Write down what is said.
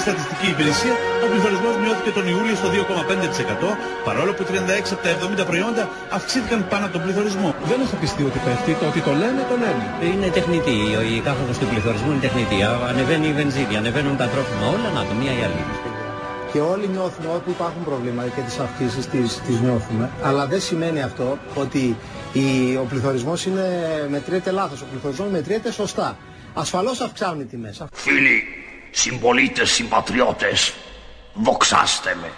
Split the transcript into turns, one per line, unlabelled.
Στατιστική Υπηρεσία, ο πληθωρισμός μειώθηκε τον Ιούλιο στο 2,5%, παρόλο που 36 από τα 70 προϊόντα αυξήθηκαν πάνω από τον πληθωρισμό.
Δεν έχω πιστεί ότι πέφτει, το ότι το λένε, το λένε.
Είναι τεχνητή, η κάθοδος του πληθωρισμού είναι τεχνητή. Ανεβαίνει η βενζίνη, ανεβαίνουν τα τρόφιμα, όλα να το μία ή άλλη.
Και όλοι νιώθουμε όπου υπάρχουν προβλήματα και τις αυξήσεις τις νιώθουμε. Αλλά δεν σημαίνει αυτό ότι ο πληθωρισμός μετριέται λάθος. Ο πληθωρισμός μετριέται σωστά. Ασφαλώς αυξάνουν οι τιμές.
Φίλοι, συμπολίτες, συμπατριώτες, δοξάστε με.